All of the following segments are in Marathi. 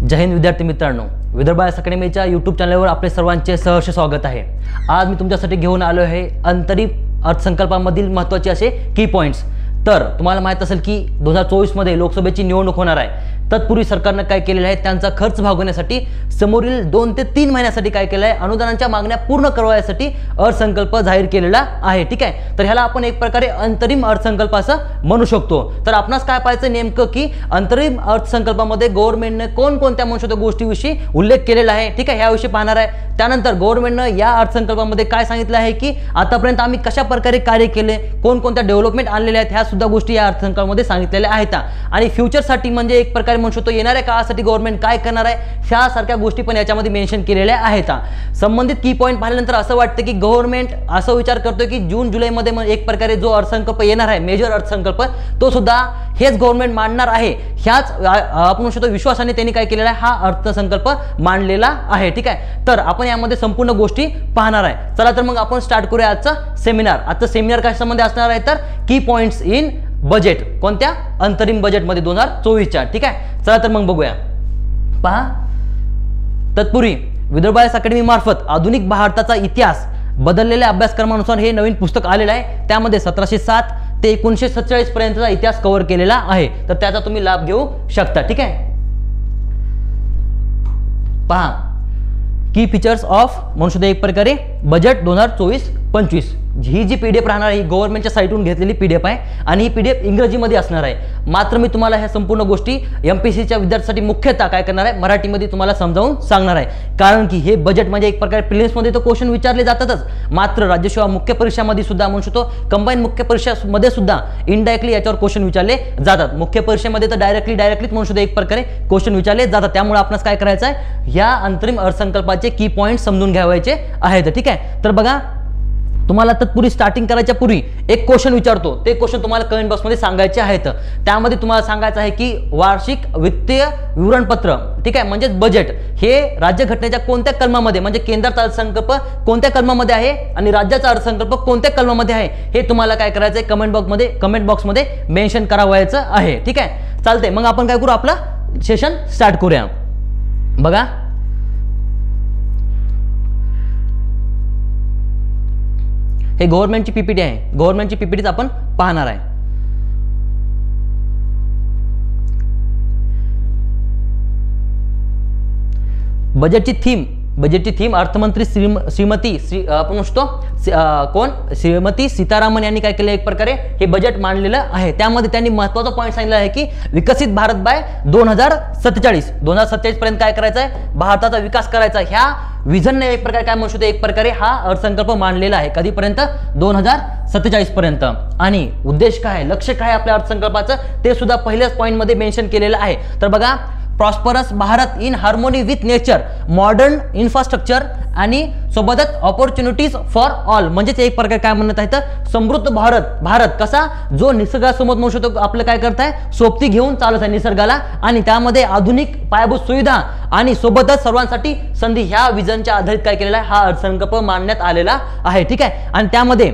जय हिंद विद्यार्थी मित्रांनो, विदर्भ आयएस अकॅडमीच्या यूट्यूब चॅनलवर आपले सर्वांचे सहर्ष स्वागत आहे। आज मी तुमच्यासाठी घेऊन आलो आहे अंतरिम अर्थसंकल्पामधील महत्त्वाचे असे की पॉइंट्स। तर तुम्हाला माहित असेल की 2024 मध्ये लोकसभेची निवडणूक होणार आहे। तत्पूर्वी सरकारने काय केलेले आहे, त्यांचा खर्च भागवण्यासाठी समोरील 2 ते 3 महिन्यासाठी काय केलं आहे, अनुदानाच्या मागण्या पूर्ण करण्यासाठी अर्थसंकल्प जाहीर केलेला आहे। ठीक आहे, तर ह्याला आपण एक प्रकारे अंतरिम अर्थसंकल्प असं म्हणू शकतो। तर आपणास काय पाहायचं नेमकं की अंतरिम अर्थसंकल्पामध्ये गव्हर्नमेंटने कोणकोणत्या महत्त्वाच्या गोष्टीविषयी उल्लेख केलेला आहे। ठीक आहे, ह्याविषयी पाहणार आहे। त्यानंतर गव्हर्नमेंटने या अर्थसंकल्पामध्ये काय सांगितलं आहे की आतापर्यंत आम्ही कशा प्रकारे कार्य केले, कोणकोणत्या डेव्हलपमेंट आणलेल्या आहेत, ह्या सुद्धा गोष्टी या अर्थसंकल्पामध्ये सांगितलेल्या आहेत। आणि फ्युचरसाठी म्हणजे एक प्रकारे म्हणू शकतो येणाऱ्या काळासाठी गव्हर्नमेंट काय करणार आहे, ह्या सारख्या गोष्टी पण याच्यामध्ये मेन्शन केलेल्या आहेत। संबंधित की पॉइंट पाहिल्यानंतर असं वाटतं की गव्हर्नमेंट असं विचार करतोय की जून जुलैमध्ये एक प्रकारे जो अर्थसंकल्प येणार आहे, मेजर अर्थसंकल्प, तो सुद्धा हेच गव्हर्नमेंट मांडणार आहे। ह्याच आपण म्हणू शकतो विश्वासाने त्यांनी काय केलेला आहे, हा अर्थसंकल्प मांडलेला आहे। ठीक आहे, तर आपण यामध्ये संपूर्ण गोष्टी पाहणार आहे। चला तर मग आपण स्टार्ट करूया आजचा सेमिनार। आजचा सेमिनार कशामध्ये असणार आहे तर की पॉइंट्स इन बजेट, कोणत्या अंतरिम बजेटमध्ये 2024च्या। ठीक आहे, चला तर मग बघूया। पहा, तत्पूर्वी विदर्भ आयएस अकॅडमी मार्फत आधुनिक भारताचा इतिहास बदललेल्या अभ्यासक्रमानुसार हे नवीन पुस्तक आलेलं आहे। त्यामध्ये 1707 ते 1947 पर्यंतचा इतिहास कव्हर केलेला आहे, तर त्याचा तुम्ही लाभ घेऊ शकता। ठीक आहे, पहा की फीचर्स ऑफ म्हणू शकतो एक प्रकारे बजेट 2024-25। ही जी पीडीएफ राहणार आहे ही गव्हर्नमेंटच्या साईटवरून घेतलेली पीडीएफ आहे आणि ही पीडीएफ इंग्रजीमध्ये असणार आहे। मात्र मी तुम्हाला ह्या संपूर्ण गोष्टी एमपीसीच्या विद्यार्थ्यांसाठी मुख्यतः काय करणार आहे, मराठीमध्ये तुम्हाला समजावून सांगणार आहे। कारण की हे बजेट म्हणजे एक प्रकारे प्रिलिम्समध्ये तर क्वेश्चन विचारले जातातच, मात्र राज्यसेवा मुख्य परीक्षामध्ये सुद्धा म्हणू शकतो कंबाईन मुख्य परीक्षामध्ये सुद्धा इनडायरेक्टली याच्यावर क्वेश्चन विचारले जातात। मुख्य परीक्षेमध्ये तर डायरेक्टली म्हणू शकतो एक प्रकारे क्वेश्चन विचारले जातात। त्यामुळे आपणास काय करायचं आहे, या अंतरिम अर्थसंकल्पाचे की पॉइंट समजून घ्यावायचे आहेत। ठीक आहे, तर बघा, तुम्हाला तत्पूर्वी स्टार्टिंग करायच्या पूर्वी एक क्वेश्चन विचारतो, ते क्वेश्चन तुम्हाला कमेंट बॉक्समध्ये सांगायचे आहेत। त्यामध्ये तुम्हाला सांगायचं आहे की वार्षिक वित्तीय विवरणपत्र, ठीक आहे, म्हणजे बजेट, हे राज्यघटनेच्या कोणत्या कलमामध्ये, म्हणजे केंद्राचा अर्थसंकल्प कोणत्या कलमामध्ये आहे आणि राज्याचा अर्थसंकल्प कोणत्या कलमामध्ये आहे, हे तुम्हाला काय करायचं आहे कमेंट बॉक्समध्ये मेन्शन करावायचं आहे। ठीक आहे, चालते, मग आपण काय करू, आपलं सेशन स्टार्ट करूया। बघा, हे गव्हर्नमेंटची पीपीटी आहे, गव्हर्नमेंटची पीपीटीच आपण पाहणार आहे। बजेटची थीम अर्थमंत्री श्रीमती सीतारामन यांनी काय केलं, एक प्रकारे हे बजेट मांडलेलं आहे। त्यामध्ये त्यांनी महत्त्वाचा पॉईंट सांगितलं आहे की विकसित भारत बाय 2047 पर्यंत काय करायचं आहे, भारताचा विकास करायचा। ह्या विजनने एक प्रकारे काय म्हणू शकतो, एक प्रकारे हा अर्थसंकल्प मांडलेला आहे। कधीपर्यंत, 2047 पर्यंत। आणि उद्देश काय आहे, लक्ष्य काय आपल्या अर्थसंकल्पाचं, ते सुद्धा पहिल्याच पॉईंट मध्ये मेन्शन केलेलं आहे। तर बघा, prosperous Bharat in harmony with nature, modern infrastructure आणि सोबतच ऑपॉर्च्युनिटीज फॉर ऑल, म्हणजेच एक प्रकारे काय म्हणत आहे तर समृद्ध भारत कसा, जो निसर्गासमोर म्हणू शकतो आपलं काय करत आहे, सोबती घेऊन चालत आहे निसर्गाला, आणि त्यामध्ये आधुनिक पायाभूत सुविधा आणि सोबतच सर्वांसाठी संधी, ह्या विजनच्या आधारित काय केलेला आहे, हा अर्थसंकल्प मांडण्यात आलेला आहे। ठीक आहे, आणि त्यामध्ये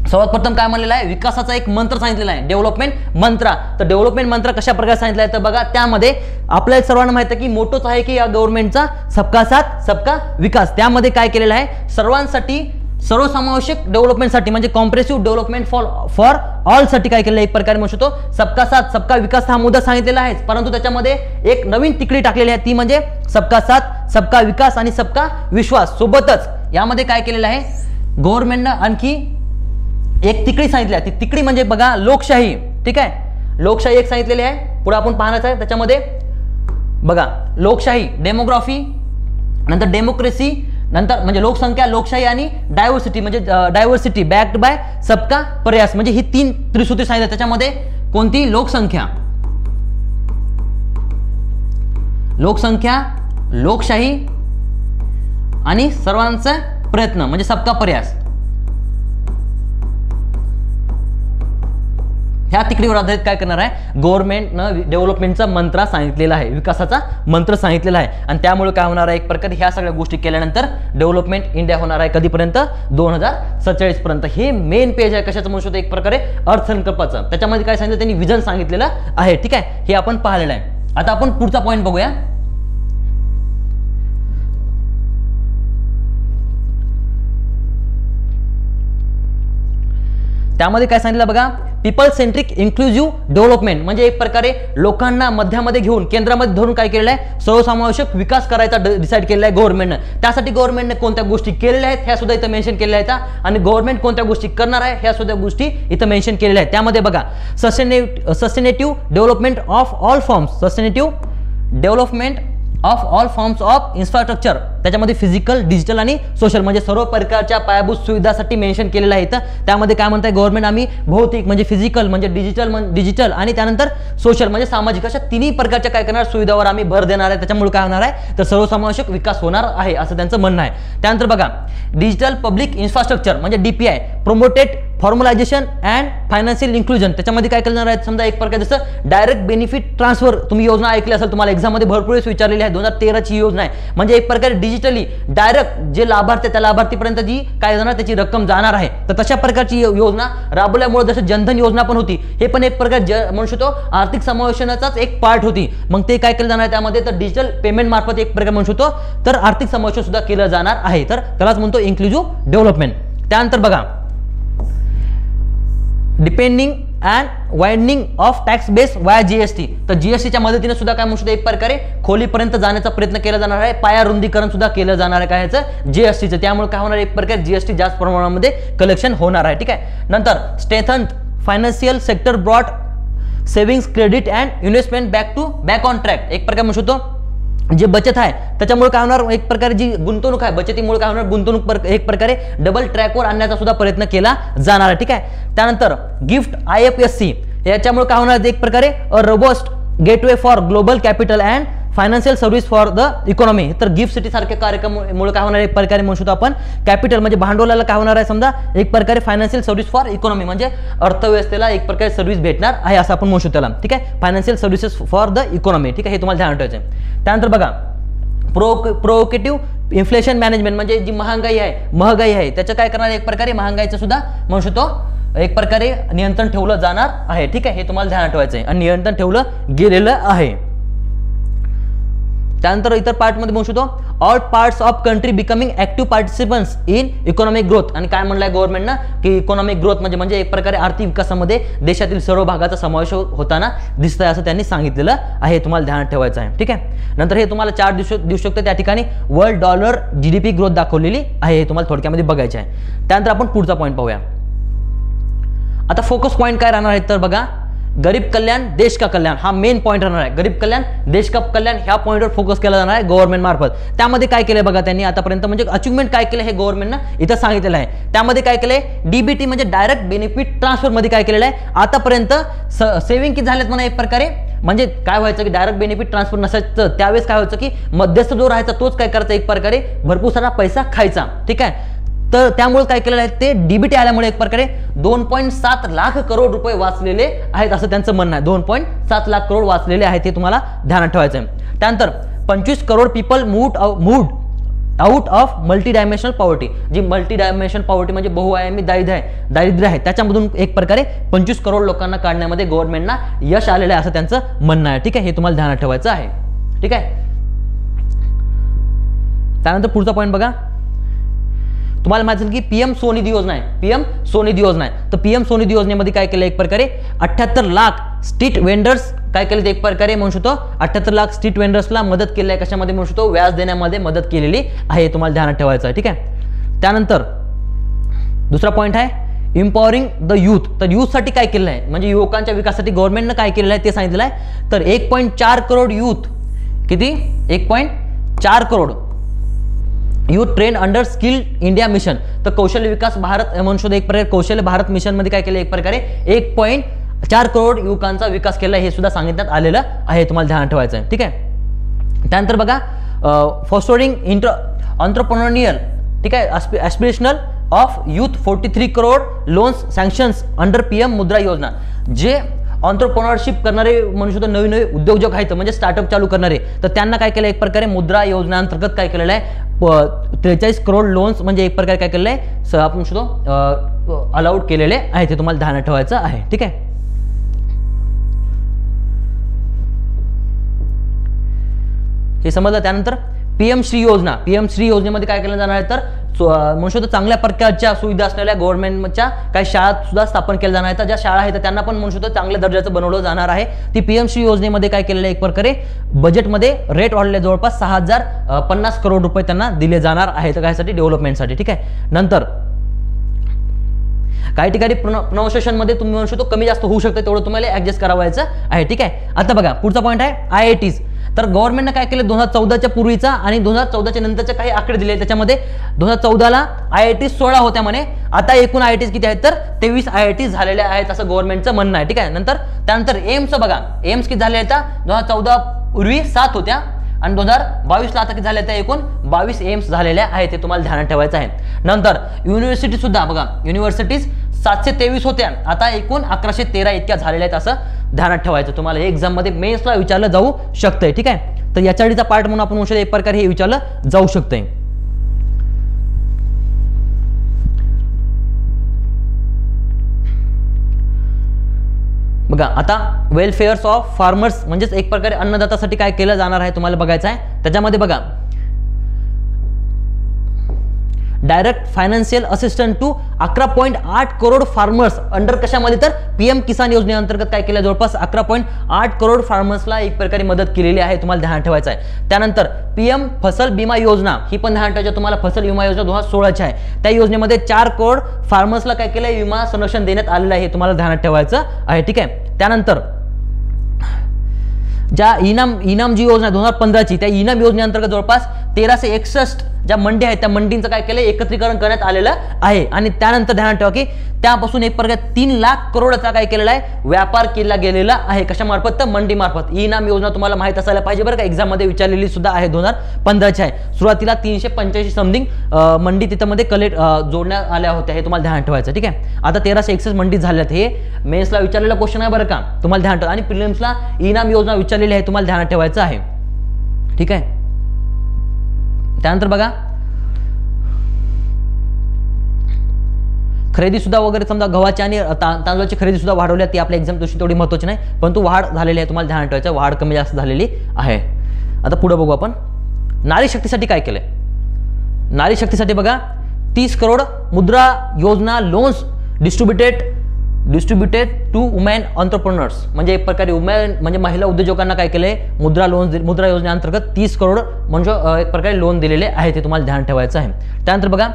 सर्वात प्रथम काय म्हणलेलं आहे, विकासाचा एक मंत्र सांगितलेला आहे, डेव्हलपमेंट मंत्र। तर डेव्हलपमेंट मंत्र कशा प्रकारे सांगितलं आहे तर बघा, त्यामध्ये आपल्याला सर्वांना माहिती आहे की मोठोच आहे की या गव्हर्नमेंटचा सबका साथ सबका विकास। त्यामध्ये काय केलेलं आहे, सर्वांसाठी सर्वसमावेशक डेव्हलपमेंटसाठी, म्हणजे कॉम्प्रेसिव्ह डेव्हलपमेंट फॉर ऑल साठी काय केलं, एक प्रकारे म्हणू शकतो सबका साथ सबका विकास हा मुद्दा सांगितलेला आहे। परंतु त्याच्यामध्ये एक नवीन तिकडी टाकलेली आहे, ती म्हणजे सबका साथ सबका विकास आणि सबका विश्वास। सोबतच यामध्ये काय केलेलं आहे, गव्हर्नमेंटनं आणखी एक तिकडी सांगितली आहे, ती तिकडी म्हणजे बघा लोकशाही। ठीक आहे, लोकशाही एक सांगितलेली आहे, पुढे आपण पाहणार आहे। त्याच्यामध्ये बघा, लोकशाही, डेमोग्राफी, नंतर डेमोक्रेसी, नंतर म्हणजे लोकसंख्या, लोकशाही आणि डायव्हर्सिटी, म्हणजे डायव्हर्सिटी बॅक्ड बाय सबका प्रयास, म्हणजे ही 3 त्रिसूत्री सांगितली। त्याच्यामध्ये कोणती, लोकसंख्या, लोकशाही आणि सर्वांचा प्रयत्न, म्हणजे सबका प्रयास, ह्या तिकडीवर आधारित काय करणार आहे, गव्हर्नमेंटनं डेव्हलपमेंटचा मंत्र सांगितलेला आहे, विकासाचा मंत्र सांगितलेला आहे। आणि त्यामुळे काय होणार आहे, एक प्रकारे ह्या सगळ्या गोष्टी केल्यानंतर डेव्हलपमेंट इंडिया होणार आहे कधीपर्यंत, 2047 पर्यंत। हे मेन पेज आहे कशाचं म्हणू शकतो, एक प्रकारे अर्थसंकल्पाचं। त्याच्यामध्ये काय सांगितलं त्यांनी, विजन सांगितलेलं आहे। ठीक आहे, हे आपण पाहिलेलं आहे। आता आपण पुढचा पॉईंट बघूया। त्यामध्ये काय सांगितलं बघा, पीपल सेंट्रिक इन्क्लुझिव्ह डेव्हलपमेंट म्हणजे एक प्रकारे लोकांना मध्यामध्ये घेऊन केंद्रामध्ये धरून काय केलेलं आहे, सर्वसमावेशक विकास करायचा डिसाईड केलेला आहे गव्हर्नमेंटनं. त्यासाठी गव्हर्नमेंटने कोणत्या गोष्टी केलेल्या आहेत ह्या सुद्धा इथं मेन्शन केलेल्या आहेत आणि गव्हर्नमेंट कोणत्या गोष्टी करणार आहे ह्या सुद्धा गोष्टी इथं मेन्शन केलेल्या आहेत. त्यामध्ये बघा sustainable development of all forms, sustainable development of all forms of infrastructure, त्याच्यामध्ये फिजिकल, डिजिटल आणि सोशल म्हणजे सर्व प्रकारच्या पायाभूत सुविधासाठी मेन्शन केलेलं आहे. त्यामध्ये काय म्हणताय गव्हर्नमेंट आम्ही भौतिक म्हणजे फिजिकल म्हणजे डिजिटल आणि त्यानंतर सोशल म्हणजे सामाजिक अशा तिन्ही प्रकारच्या काय करणार सुविधावर आम्ही भर देणार आहे. त्याच्यामुळे काय होणार आहे तर सर्वसमावेशक विकास होणार आहे असं त्यांचं म्हणणं आहे. त्यानंतर बघा डिजिटल पब्लिक इन्फ्रास्ट्रक्चर म्हणजे DPI promoted formalisation and financial inclusion, त्याच्यामध्ये काय करणार आहे समजा एक प्रकार जसं डायरेक्ट बेनिफिट ट्रान्सफर, तुम्ही योजना ऐकली असेल, तुम्हाला एक्झाममध्ये भरपूर विचारलेली आहे. 2013ची योजना आहे म्हणजे एक प्रकारे डिजिटली डायरेक्ट जे लाभार्थी त्या लाभार्थीपर्यंत जी काय जाणार त्याची रक्कम जाणार आहे. तर तशा प्रकारची योजना राबवल्यामुळे जसं जनधन योजना पण होती, हे पण एक प्रकार म्हणू शकतो आर्थिक समावेशनाचाच एक पार्ट होती. मग ते काय केलं जाणार आहे त्यामध्ये तर डिजिटल पेमेंट मार्फत एक प्रकार म्हणू शकतो तर आर्थिक समावेशन सुद्धा केलं जाणार आहे. तर त्यालाच म्हणतो इन्क्लुझिव्ह डेव्हलपमेंट. त्यानंतर बघा depending and widening of tax base वाया GST, तर GSTच्या मदतीने सुद्धा काय म्हणू शकतो एक प्रकारे खोलीपर्यंत जाण्याचा प्रयत्न केला जाणार आहे. पाया रुंदीकरण सुद्धा केलं जाणार आहे काय ह्याचं GSTचं. त्यामुळे काय होणार एक प्रकारे GST जास्त प्रमाणामध्ये कलेक्शन होणार आहे. ठीक आहे. नंतर strengthen financial sector broad savings credit and investment back on track, एक प्रकारे म्हणू शकतो जे बचत आहे त्याच्यामुळे काय होणार एक प्रकारे जी गुंतवणूक आहे बचतीमुळे काय होणार गुंतवणूक एक प्रकारे डबल ट्रॅकवर आणण्याचा सुद्धा प्रयत्न केला जाणार आहे. ठीक आहे. त्यानंतर गिफ्ट IFSC याच्यामुळे काय होणार एक प्रकारे a robust gateway for global capital and financial service for the economy, तर गिफ्ट सिटी सारख्या कार्यक्रमामुळे काय होणार एक प्रकारे म्हणू शकतो आपण कॅपिटल म्हणजे भांडवलाला काय होणार आहे समजा एक प्रकारे फायनान्शियल सर्व्हिस फॉर इकॉनॉमी म्हणजे अर्थव्यवस्थेला एक प्रकारे सर्व्हिस भेटणार आहे असं आपण म्हणू शकतो त्याला. ठीक आहे. Financial services for the economy. ठीक आहे. हे तुम्हाला ध्यान ठेवायचं आहे. त्यानंतर बघा प्रोवोकेटिव्ह इन्फ्लेशन मॅनेजमेंट म्हणजे जी महागाई आहे त्याचं काय करणार एक प्रकारे महागाईचं सुद्धा म्हणू शकतो एक प्रकारे नियंत्रण ठेवलं जाणार आहे. ठीक आहे. हे तुम्हाला ध्यान ठेवायचं आहे आणि नियंत्रण ठेवलं गेलेलं आहे. त्यानंतर इतर पार्टमध्ये म्हणू शकतो all parts of country becoming active participants in economic growth, आणि काय म्हणलंय गव्हर्नमेंटनं की इकॉनॉमिक ग्रोथ म्हणजे एक प्रकारे आर्थिक विकासामध्ये देशातील सर्व भागाचा समावेश होताना दिसतंय असं त्यांनी सांगितलेलं आहे. तुम्हाला ध्यानात ठेवायचं आहे. ठीक आहे. नंतर हे तुम्हाला चार्ट दिसू शकतो त्या ठिकाणी वर्ल्ड डॉलर GDP ग्रोथ दाखवलेली आहे. हे तुम्हाला थोडक्यामध्ये बघायचं आहे. त्यानंतर आपण पुढचा पॉईंट पाहूया. आता फोकस पॉईंट काय राहणार आहे तर बघा गरीब कल्याण देश का कल्याण हा मेन पॉईंट राहणार आहे. गरीब कल्याण देश का कल्याण ह्या पॉईंटवर फोकस केला जाणार आहे गव्हर्नमेंट मार्फत. त्यामध्ये काय केलंय बघा त्यांनी आतापर्यंत म्हणजे अचिव्हमेंट काय केलं हे गव्हर्नमेंटनं इथं सांगितलेलं आहे. त्यामध्ये काय केलंय DBT म्हणजे डायरेक्ट बेनिफिट ट्रान्सफर मध्ये काय केलेलं आहे आतापर्यंत सेव्हिंग किती झालेत म्हणा एक प्रकारे म्हणजे काय व्हायचं की डायरेक्ट बेनिफिट ट्रान्सफर नसायचं त्यावेळेस काय व्हायचं की मध्यस्थ जो राहायचा तोच काय करायचा एक प्रकारे भरपूर सारा पैसा खायचा. ठीक आहे. तर त्यामुळे काय केलेलं आहे ते DBT आल्यामुळे एक प्रकारे 2.7 लाख करोड रुपये वाचलेले आहेत असं त्यांचं म्हणणं आहे. 2.7 लाख करोड वाचलेले आहेत हे तुम्हाला ध्यानात ठेवायचं आहे. त्यानंतर 25 crore people moved out of multi dimensional poverty, जी मल्टी डायमेन्शनल पॉवर्टी म्हणजे बहुआयामी दारिद्र्य आहे त्याच्यामधून एक प्रकारे 25 करोड लोकांना काढण्यामध्ये गव्हर्नमेंटना यश आलेलं आहे असं त्यांचं म्हणणं आहे. ठीक आहे. हे तुम्हाला ध्यानात ठेवायचं आहे. ठीक आहे. त्यानंतर पुढचा पॉईंट बघा तुम्हाला माहिती असेल की PM स्वनिधी योजना आहे. PM स्वनिधी योजना आहे. तर PM स्वनिधी योजनेमध्ये काय केलं एक प्रकारे 78 लाख स्ट्रीट वेंडर्स काय केले एक प्रकारे म्हणू शकतो 78 लाख स्ट्रीट वेंडर्सला मदत केली आहे. कशामध्ये म्हणू शकतो व्याज देण्यामध्ये मदत केलेली आहे. तुम्हाला ध्यानात ठेवायचं आहे. ठीक आहे. त्यानंतर दुसरा पॉईंट आहे इम्पॉवरिंग द यूथ, तर यूथसाठी काय केलं आहे म्हणजे युवकांच्या विकासासाठी गव्हर्नमेंटनं काय केलेलं आहे ते सांगितलेलं आहे. तर 1.4 करोड यूथ किती 1.4 crore youth train under skill India mission, तर कौशल्य विकास भारत म्हणू शकतो एक प्रकारे कौशल्य भारत मिशन मध्ये काय केलं एक प्रकारे 1.4 करोड युवकांचा विकास केला हे सुद्धा सांगण्यात आलेलं आहे. तुम्हाला ध्यान ठेवायचं आहे. ठीक आहे. त्यानंतर बघा फॉस्टरिंग एंटरप्रेन्योरियल ठीक आहे aspirational of youth 43 crore loans sanctions under PM Mudra योजना, जे ऑन्टरप्रेन्योरशिप करणारे म्हणू शकतो नवीन नवे उद्योजक आहेत म्हणजे स्टार्टअप चालू करणारे तर त्यांना काय केलं एक प्रकारे मुद्रा योजना अंतर्गत काय केलेलं आहे 43 करोड लोन्स म्हणजे एक प्रकारे काय केलेलं आहे आपण शकतो अलाउड केलेले आहे. ते तुम्हाला ध्यानात ठेवायचं आहे. ठीक आहे. हे समजलं. त्यानंतर PM श्री योजना, PM श्री योजनेमध्ये काय केलं जाणार आहे तर म्हणू शकतो चांगल्या प्रकारच्या सुविधा असलेल्या गव्हर्नमेंटच्या काही शाळा सुद्धा स्थापन केल्या जाणार आहेत. ज्या शाळा आहेत त्यांना पण म्हणू शकतो चांगल्या दर्जाचं बनवलं जाणार आहे. ती पीएमश्री योजनेमध्ये काय केलेलं आहे, एक प्रकारे बजेटमध्ये रेट वाढले, जवळपास 6050 करोड रुपये त्यांना दिले जाणार आहेत त्यासाठी डेव्हलपमेंटसाठी. ठीक आहे. नंतर काही ठिकाणी प्रोनाउन्सिएशनमध्ये तुम्ही म्हणू शकतो कमी जास्त होऊ शकते, तेवढं तुम्हाला ऍडजस्ट करावायचं आहे. ठीक आहे. आता बघा पुढचा पॉईंट आहे IITs. तर गव्हर्नमेंटने काय केलं, 2014च्या पूर्वीचा आणि 2014च्या नंतरचे काही आकडे दिले. त्याच्यामध्ये 2014ला IITs 16 होत्या म्हणे, आता एकूण IITs किती आहेत तर 23 IITs झालेल्या आहेत असं गव्हर्नमेंटचं म्हणणं आहे. ठीक आहे. त्यानंतर एम्स बघा, एम्स किती झाले आहेत, 2014 पूर्वी 7 होत्या आणि 2022ला आता किती झाल्या, त्या एकूण 22 एम्स झालेल्या आहेत, ते तुम्हाला ध्यानात ठेवायचं आहे. नंतर युनिव्हर्सिटी सुद्धा बघा, युनिव्हर्सिटीज 723 होत्या, आता एकूण 1113 इतक्या झालेल्या आहेत असं ध्यानात ठेवायचं. तुम्हाला हे एक्झाम मध्ये मेन्सला विचारलं जाऊ शकतंय. ठीक आहे. तर याच्या आधीचा पार्ट म्हणून आपण म्हणू शकतो एक प्रकारे हे विचारलं जाऊ शकतंय. बघा आता वेलफेअर्स ऑफ फार्मर्स म्हणजेच एक प्रकारे अन्नदातासाठी काय केलं जाणार आहे तुम्हाला बघायचं आहे. त्याच्यामध्ये बघा direct financial assistant to 11.8 crore farmers under कशामध्ये तर पीएम किसान योजनेअंतर्गत काय केलं, जवळपास 11.8 करोड फार्मर्सला एक प्रकारे मदत केलेली आहे, तुम्हाला ध्यानात ठेवायचं आहे. त्यानंतर पीएम फसल बीमा योजना ही पण ध्यानात ठेवायची तुम्हाला. फसल विमा योजना 2016ची आहे. त्या योजनेमध्ये 4 करोड फार्मर्सला काय केलं, विमा संरक्षण देण्यात आलेलं आहे, तुम्हाला ध्यानात ठेवायचं आहे. ठीक आहे. त्यानंतर ज्या इनाम जी योजना 2015ची, त्या इनाम योजनेअंतर्गत जवळपास 1361 ज्या मंडी आहेत त्या मंडींचं काय केलं, एकत्रीकरण करण्यात आलेलं आहे. आणि त्यानंतर ध्यानात ठेवा की त्यापासून एक प्रकारे 3 लाख करोडचा काय केलेला आहे, व्यापार केला गेलेला आहे. कशामार्फत तर मंडी मार्फत. इनाम योजना तुम्हाला माहित असायला पाहिजे बरं का, एक्झाम मध्ये विचारलेली सुद्धा आहे, 2015ची आहे. सुरुवातीला 385 समथिंग मंडी तिथं कलेक्ट जोडण्यात आल्या होत्या, हे तुम्हाला ध्यानात ठेवायचं. ठीक आहे. आता 1361 मंडी झाल्यात. हे मेन्सला विचारलेला क्वेश्चन आहे बरं का, तुम्हाला ध्यानात ठेवा. आणि प्रिलिम्सला इनाम योजना विचारलेली आहे, तुम्हाला ध्यानात ठेवायचं आहे. ठीक आहे. त्यानंतर बघा खरेदी सुद्धा वगैरे समजा गव्हाची आणि तांदूळाची खरेदी सुद्धा वाढवली, ती आपल्या एक्झाम दृष्टी तेवढी महत्त्वाची नाही, परंतु वाढ झालेली आहे, तुम्हाला ध्यानात ठेवायचं. वाढ कमी जास्त झालेली आहे. आता पुढे बघू आपण नारी शक्तीसाठी काय केलंय. नारी शक्तीसाठी बघा 30 crore Mudra Yojana loans distributed to women entrepreneurs, म्हणजे एक प्रकारे वुमेन म्हणजे महिला उद्योजकांना काय केलंय, मुद्रा योजनेअंतर्गत 30 करोड म्हणजे एक प्रकारे लोन दिलेले आहे, ते तुम्हाला ध्यान ठेवायचं आहे. त्यानंतर बघा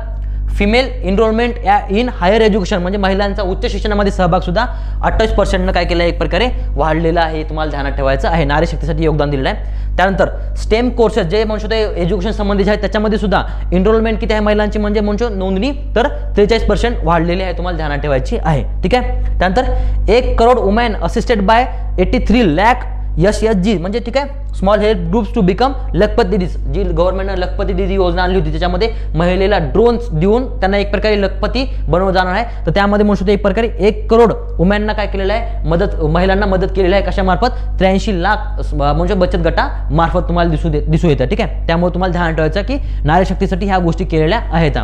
female enrolment in higher education, म्हणजे महिलांचा उच्च शिक्षणामध्ये सहभाग सुद्धा 28% काय केलं, एक प्रकारे वाढलेला आहे, तुम्हाला ध्यानात ठेवायचं आहे. नारी शक्तीसाठी योगदान दिलेलं आहे. त्यानंतर स्टेम कोर्सेस जे म्हणतो ते एज्युकेशन संबंधित आहेत, त्याच्यामध्ये सुद्धा एनरोलमेंट किती आहे महिलांची, म्हणजे म्हणतो नोंदणी तर 43% वाढलेली आहे, तुम्हाला ध्यानात ठेवायची आहे. ठीक आहे. त्यानंतर 1 crore women assisted by 83 lakh SHG, म्हणजे ठीक आहे small help groups to become Lakhpati Didi, जी गव्हर्नमेंटने लखपती दीदी योजना आणली होती, त्याच्यामध्ये महिलेला ड्रोन्स देऊन त्यांना एक प्रकारे लखपती बनवलं जाणार आहे. तर त्यामध्ये म्हणू शकतो एक प्रकारे 1 करोड वुमेनना काय केलेलं आहे, महिलांना मदत केलेली आहे. कशामार्फत 83 लाख म्हणजे बचत गटा मार्फत तुम्हाला दिसू येतं. ठीक आहे. त्यामुळे तुम्हाला ध्यान ठेवायचं की नारी शक्तीसाठी ह्या गोष्टी केलेल्या आहेत.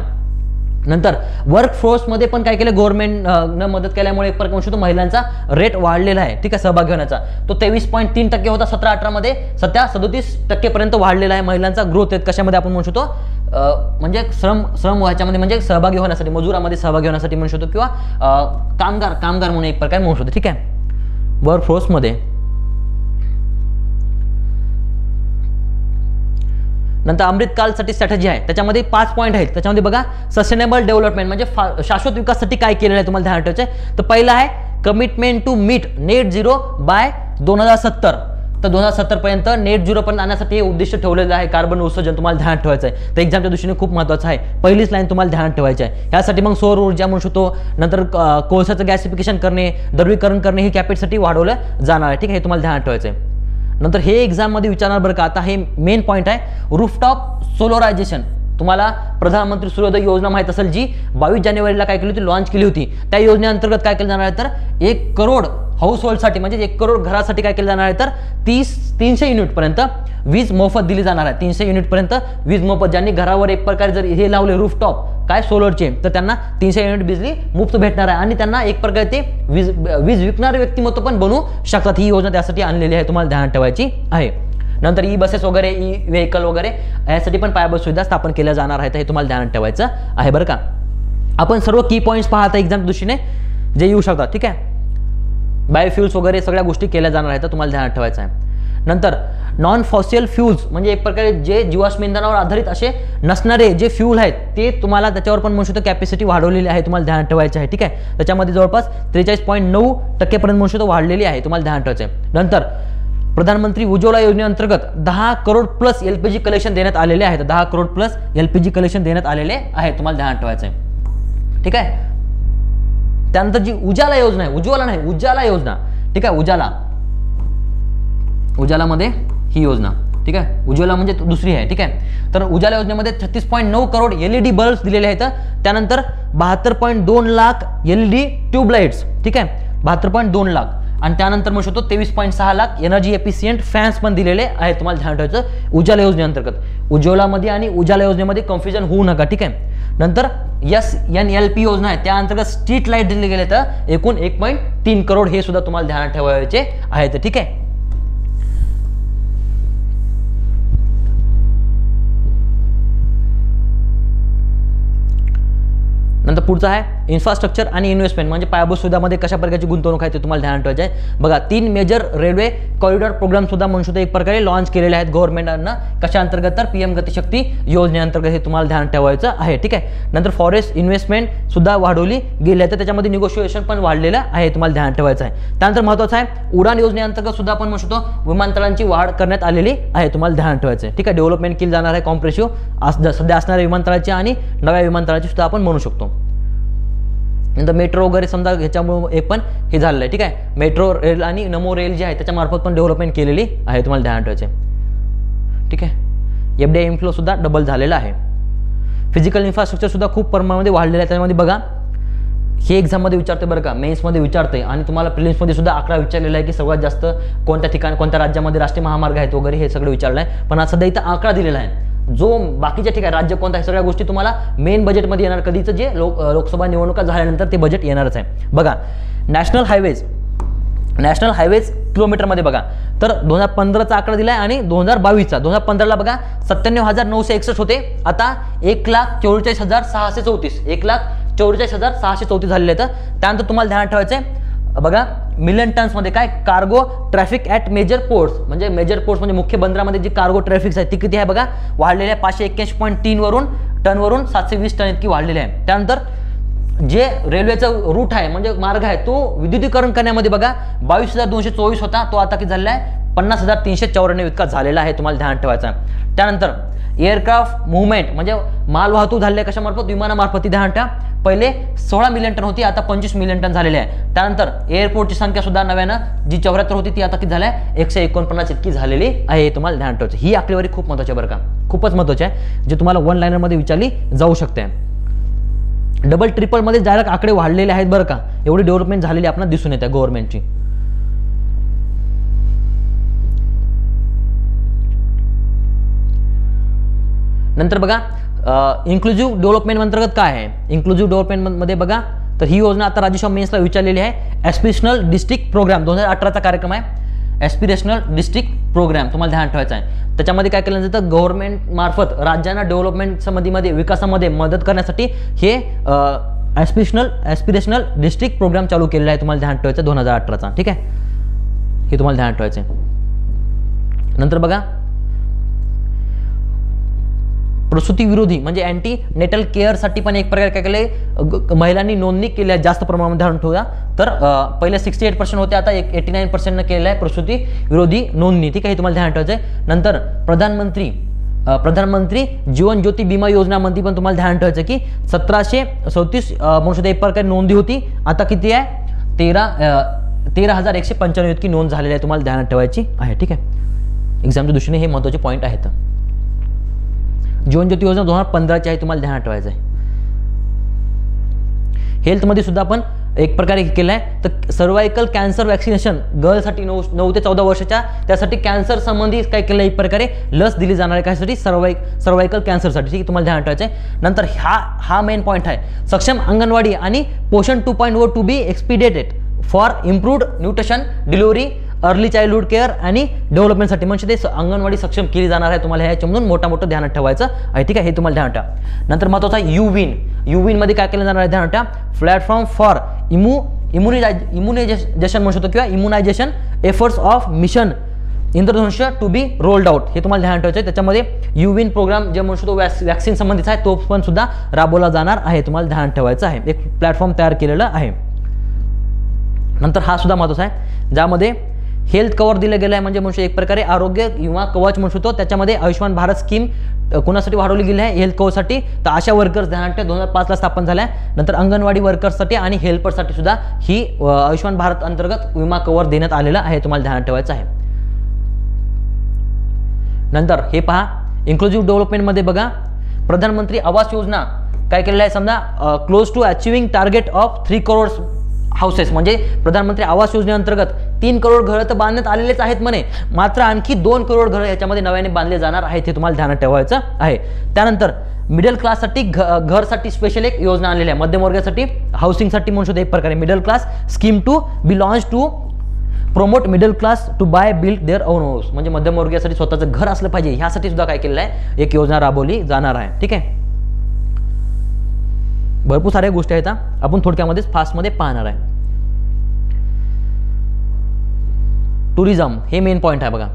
नंतर वर्कफोर्समध्ये पण काय केलं, गव्हर्नमेंटनं मदत केल्यामुळे एक प्रकार म्हणू महिलांचा रेट वाढलेला आहे. ठीक आहे. सहभाग घेण्याचा तो 23.3% होता 17-18 मध्ये, सध्या 37% पर्यंत वाढलेला आहे महिलांचा ग्रोथ रेट. कशामध्ये आपण म्हणू शकतो म्हणजे श्रम ह्याच्यामध्ये म्हणजे सहभागी होण्यासाठी, मजुरामध्ये सहभागी होण्यासाठी म्हणू शकतो, किंवा कामगार म्हणून एक प्रकार म्हणू शकतो. ठीक आहे. वर्कफोर्समध्ये नंतर अमृतकालसाठी स्ट्रॅटेजी आहे, त्याच्यामध्ये 5 पॉईंट आहेत. त्याच्यामध्ये बघा सस्टेनेबल डेव्हलपमेंट म्हणजे शाश्वत विकासासाठी काय केलेलं आहे, तुम्हाला ध्यान ठेवायचं आहे. तर पहिला आहे commitment to meet net zero by 2070. तर 2070 पर्यंत नेट झिरो पर्यंत आणण्यासाठी हे उद्दिष्ट ठेवलेलं आहे, कार्बन उत्सर्जन, तुम्हाला ध्यान ठेवायचं आहे. तर एक्झामच्या दृष्टीने खूप महत्त्वाचं आहे. पहिलीच लाईन तुम्हाला ध्यान ठेवायची आहे. यासाठी मग सौर ऊर्जा म्हणू शकतो, नंतर कोळशाचं गॅसिफिकेशन करणे, द्रवीकरण करणे, ही कॅपॅसिटी वाढवलं जाणार आहे. ठीक आहे. हे तुम्हाला ध्यान ठेवायचं आहे. नंतर हे एक्झाम मध्ये विचारणार बरं का, आता हे मेन पॉईंट आहे रूफटॉप सोलरायझेशन. तुम्हाला प्रधानमंत्री सूर्योदय योजना माहित असेल, जी 22 जानेवारीला काय केली होती, लॉन्च केली होती. त्या योजनेअंतर्गत काय केलं जाणार आहे तर 1 करोड हाऊस होल्डसाठी म्हणजे 1 करोड घरासाठी काय केलं जाणार आहे तर 300 युनिट पर्यंत वीज मोफत दिली जाणार आहे. 300 युनिट पर्यंत वीज मोफत, ज्यांनी घरावर एक प्रकारे जर हे लावले रूफटॉप काय सोलरचे, तर त्यांना 300 युनिट बिजली मुफ्त भेटणार आहे. आणि त्यांना एक प्रकारे ते वीज विकणारे व्यक्तिमत्व पण बनवू शकतात. ही योजना त्यासाठी आणलेली आहे, तुम्हाला ध्यान ठेवायची आहे. नंतर ई बसेस वगैरे, ई व्हेकल वगैरे यासाठी पण पायाभूत सुविधा स्थापन केल्या जाणार आहेत, हे तुम्हाला ध्यानात ठेवायचं आहे बरं का. आपण सर्व की पॉईंट्स पाहता एक्झाम दृष्टीने जे येऊ शकतात, ठीक आहे. बायोफ्युल्स वगैरे सगळ्या गोष्टी केल्या जाणार आहेत, तुम्हाला ध्यानात ठेवायचं आहे. नंतर नॉन फॉसिल फ्यूल्स म्हणजे एक प्रकारे जे जीवाश्म इंधनावर आधारित असे नसणारे जे फ्यूल आहेत ते तुम्हाला त्याच्यावर पण म्हणू शकतो कॅपॅसिटी वाढवलेली आहे, तुम्हाला ध्यानात ठेवायचं आहे, ठीक आहे. त्याच्यामध्ये जवळपास 43.9% म्हणू शकतो वाढलेली आहे, तुम्हाला ध्यानात ठेवायचं आहे. नंतर प्रधानमंत्री उज्ज्वला योजनेअंतर्गत 10 करोड प्लस LPG कलेक्शन देण्यात आलेले आहेत, 10 करोड प्लस LPG कलेक्शन देण्यात आलेले आहे, तुम्हाला ध्यानात ठेवायचं आहे, ठीक आहे. त्यानंतर जी उजाला योजना आहे, उज्ज्वला नाही उजाला योजना, ठीक आहे. उजालामध्ये ही योजना, ठीक आहे. उज्ज्वला म्हणजे दुसरी आहे, ठीक आहे. तर उजाला योजनेमध्ये 36.9 करोड LED बल्ब्स दिलेले आहेत. त्यानंतर 72.2 लाख LED ट्यूबलाइट्स, ठीक आहे. 72.2 लाख आणि त्यानंतर म्हणू शकतो 23.6 लाख एनर्जी एफिशियंट फॅन्स पण दिलेले आहेत, तुम्हाला ध्यान ठेवायचं उजाला योजनेअंतर्गत. उज्ज्वलामध्ये आणि उजाला योजनेमध्ये कन्फ्युजन होऊ नका, ठीक आहे. नंतर SNLP योजना आहे, त्या अंतर्गत स्ट्रीट लाईट दिले गेले तर एकूण 1.3 करोड हे सुद्धा तुम्हाला ध्यानात ठेवायचे आहेत, ठीक आहे. नंतर पुढचा आहे इन्फ्रास्ट्रक्चर आणि इन्व्हेस्टमेंट म्हणजे पायाभूत सुविधामध्ये कशा प्रकारची गुंतवणूक आहे ते तुम्हाला ध्यानात ठेवायचे आहे. बघा 3 मेजर रेल्वे कॉरिडॉर प्रोग्राम सुद्धा म्हणू शकतो एक प्रकारे लॉन्च केलेले आहेत गव्हर्नमेंटनं. कशा अंतर्गत तर PM गतिशक्ती योजनेअंतर्गत हे तुम्हाला ध्यानात ठेवायचं आहे, ठीक आहे. नंतर फॉरेस्ट इन्व्हेस्टमेंट सुद्धा वाढवली गेली आहे, तर त्याच्यामध्ये निगोशिएशन पण वाढलेलं आहे, तुम्हाला ध्यानात ठेवायचं आहे. त्यानंतर महत्त्वाचं आहे उडान योजनेअंतर्गत सुद्धा आपण म्हणू शकतो विमानतळांची वाढ करण्यात आलेली आहे, तुम्हाला ध्यानात ठेवायचं आहे, ठीक आहे. डेव्हलपमेंट केली जाणार आहे कॉम्प्रेसिव्ह सध्या असणाऱ्या विमानतळाची आणि नव्या विमानतळाची सुद्धा आपण म्हणू शकतो. नंतर मेट्रो वगैरे समजा ह्याच्यामुळे पण हे झालेलं आहे, ठीक आहे. मेट्रो रेल आणि नमो रेल जे आहे त्याच्यामार्फत पण डेव्हलपमेंट केलेली आहे, तुम्हाला ध्यानात ठेवायचे, ठीक आहे. FDI इन्फ्लो सुद्धा डबल झालेला आहे. फिजिकल इन्फ्रास्ट्रक्चर सुद्धा खूप प्रमाणामध्ये वाढलेलं आहे. त्यामध्ये बघा हे एक्झाममध्ये विचारते बरं का, मेन्समध्ये विचारते आणि तुम्हाला प्रिलिम्समध्ये सुद्धा आकडा विचारलेला आहे की सर्वात जास्त कोणत्या ठिकाणी कोणत्या राज्यामध्ये राष्ट्रीय महामार्ग आहेत वगैरे हे सगळं विचारलं आहे. पण आज सध्या इथं आकडा दिलेला आहे, जो बाकीच्या ठिकाणी राज्य कोणता आहे सगळ्या गोष्टी तुम्हाला मेन बजेटमध्ये येणार, कधीच जे लोकसभा निवडणुका झाल्यानंतर ते बजेट येणारच आहे. बघा नॅशनल हायवेज किलोमीटरमध्ये बघा तर 2015चा आकडा दिला आहे आणि 2022चा 2015ला बघा 97,961 होते, आता 1,44,634 1,44,634 झालेले आहेत. त्यानंतर तुम्हाला ध्यानात ठेवायचं आहे बघा मिलियन टन्समध्ये काय cargo traffic at major ports म्हणजे मेजर पोर्ट्स म्हणजे मुख्य बंदरामध्ये जी कार्गो ट्रॅफिक आहे ती किती आहे बघा वाढलेली आहे 581.3 टनवरून 720 टन इतकी वाढलेली आहे. त्यानंतर जे रेल्वेचा रूट आहे म्हणजे मार्ग आहे तो विद्युतीकरण करण्यामध्ये बघा 22,224 होता, तो आता किती झालेला आहे 50,394 इतका झालेला आहे, तुम्हाला ध्यान ठेवायचं आहे. त्यानंतर एअरक्राफ्ट मुवमेंट म्हणजे माल वाहतूक झालेली आहे कशामार्फत विमानामार्फत, ध्यान ठेवा. पहिले 16 मिलियन टन होती, आता 25 मिलियन टन झालेले आहे. त्यानंतर एअरपोर्टची संख्या सुद्धा नव्यानं जी 74 होती ती आता किती झाली आहे 149 इतकी झालेली आहे, तुम्हाला ध्यान ठेवायचं. ही आकडेवारी खूप महत्त्वाची आहे बरं का, खूपच महत्त्वाची आहे, जे तुम्हाला वन लाइनरमध्ये विचारली जाऊ शकते. डबल ट्रिपल मध्ये डायरेक्ट आकडे वाढलेले आहेत बरं का, एवढी डेव्हलपमेंट झालेली आपल्याला दिसून येते गव्हर्नमेंटची. नंतर बघा इन्क्लुझिव्ह डेव्हलपमेंट अंतर्गत काय आहे, इन्क्लुझिव्ह डेव्हलपमेंट मध्ये बघा तर ही योजना आता राज्यसभा मेन्सला विचारलेली आहे. एस्पिरेशनल डिस्ट्रिक्ट प्रोग्राम 2018चा कार्यक्रम आहे, एस्पिरेशनल डिस्ट्रिक्ट प्रोग्राम तुम्हाला ध्यान ठेवायचं आहे. त्याच्यामध्ये काय केलं जातं गव्हर्नमेंट मार्फत राज्यांना डेव्हलपमेंट मध्ये विकासामध्ये मदत करण्यासाठी हे एस्पिरेशनल डिस्ट्रिक्ट प्रोग्राम चालू केलेला आहे, तुम्हाला ध्यान ठेवायचं 2018चा, ठीक आहे. हे तुम्हाला ध्यान ठेवायचं आहे. नंतर बघा प्रसूती विरोधी म्हणजे अँटी नेटल केअरसाठी पण एक प्रकारे काय केले महिलांनी नोंदणी केली आहे जास्त प्रमाणामध्ये, ध्यान ठेवूया. तर पहिले 68% होते, आता 89% केलेलं आहे प्रसूती विरोधी नोंदणी, ठीक आहे, तुम्हाला ध्यान ठेवायचं आहे. नंतर प्रधानमंत्री जीवन ज्योती विमा योजनामध्ये पण तुम्हाला ध्यान ठेवायचं की 1737 म्हणू शकतो एक प्रकारे नोंदी होती, आता किती आहे 13,195 इतकी नोंद झालेली आहे, तुम्हाला ध्यानात ठेवायची आहे, ठीक आहे. एक्झामच्या दृष्टीने हे महत्त्वाचे पॉईंट आहेत. जीवन ज्योती योजना 2015ची आहे, तुम्हाला ध्यानात ठेवायचं आहे. हेल्थमध्ये सुद्धा आपण एक प्रकारे केलं आहे तर सर्वायकल कॅन्सर वॅक्सिनेशन गर्लसाठी 9 ते 14 वर्षाच्या त्यासाठी कॅन्सर संबंधी काय केलं एक प्रकारे लस दिली जाणार आहे कायसाठी सर्वायकल कॅन्सरसाठी, ठीक आहे, तुम्हाला ध्यान ठेवायचं आहे. नंतर हा मेन पॉईंट आहे सक्षम अंगणवाडी आणि Poshan 2.0 to be expedited for improved nutrition delivery early childhood care आणि डेव्हलपमेंटसाठी म्हणजे ते अंगणवाडी सक्षम केली जाणार आहे. तुम्हाला ह्याच्यामधून मोठं ध्यानात ठेवायचं आहे, ठीक आहे. हे तुम्हाला ध्यानात ठेवा. नंतर महत्त्वाचा युविन मध्ये काय केलं जाणार आहे ध्यानात ठेवा. प्लॅटफॉर्म फॉर इम्युनायझेशन म्हणू शकतो किंवा इम्युनायझेशन एफर्ट्स ऑफ मिशन इंद्रधनुष्य टू बी रोल्ड आउट, हे तुम्हाला ध्यान ठेवायचं आहे. त्याच्यामध्ये युविन प्रोग्राम जे म्हणू शकतो वॅक्सिन संबंधित आहे तो पण सुद्धा राबवला जाणार आहे, तुम्हाला ध्यान ठेवायचं आहे. एक प्लॅटफॉर्म तयार केलेलं आहे. नंतर हा सुद्धा महत्त्वाचा आहे, ज्यामध्ये हेल्थ कव्हर दिलं गेलं आहे, म्हणजे म्हणू शकतो एक प्रकारे आरोग्य किंवा कवच म्हणू शकतो. त्याच्यामध्ये आयुष्यमान भारत स्कीम कोणासाठी वाढवली गेली आहे, हेल्थ कव्हरसाठी. तर आशा वर्कर्स ध्यानात ठेवा 2005 स्थापन झाल्या. नंतर अंगणवाडी वर्कर्ससाठी आणि हेल्परसाठी सुद्धा ही आयुष्यमान भारत अंतर्गत विमा कव्हर देण्यात आलेला आहे, तुम्हाला ध्यानात ठेवायचं आहे. नंतर हे पहा, इन्क्लुझिव्ह डेव्हलपमेंटमध्ये बघा, प्रधानमंत्री आवास योजना काय केलेलं आहे, समजा close to achieving target of 3 crore houses, म्हणजे प्रधानमंत्री आवास योजनेअंतर्गत 3 करोड घरं तर बांधण्यात आलेलेच आहेत म्हणे, मात्र आणखी 2 करोड घरं याच्यामध्ये नव्याने बांधले जाणार आहेत, हे तुम्हाला ध्यानात ठेवायचं आहे. त्यानंतर मिडल क्लाससाठी घरसाठी स्पेशल एक योजना आणलेली आहे, मध्यमवर्गासाठी हाऊसिंगसाठी म्हणू शकतो एक प्रकारे middle class scheme to be launch to promote middle class to buy build their own house, म्हणजे मध्यमवर्गीयासाठी स्वतःचं घर असलं पाहिजे ह्यासाठी सुद्धा काय केलेलं आहे, एक योजना राबवली जाणार आहे, ठीक आहे. भरपूर साऱ्या गोष्टी आहेत, आपण थोडक्यामध्ये फास्टमध्ये पाहणार आहे. टुरिझम हे मेन पॉइंट आहे बघा.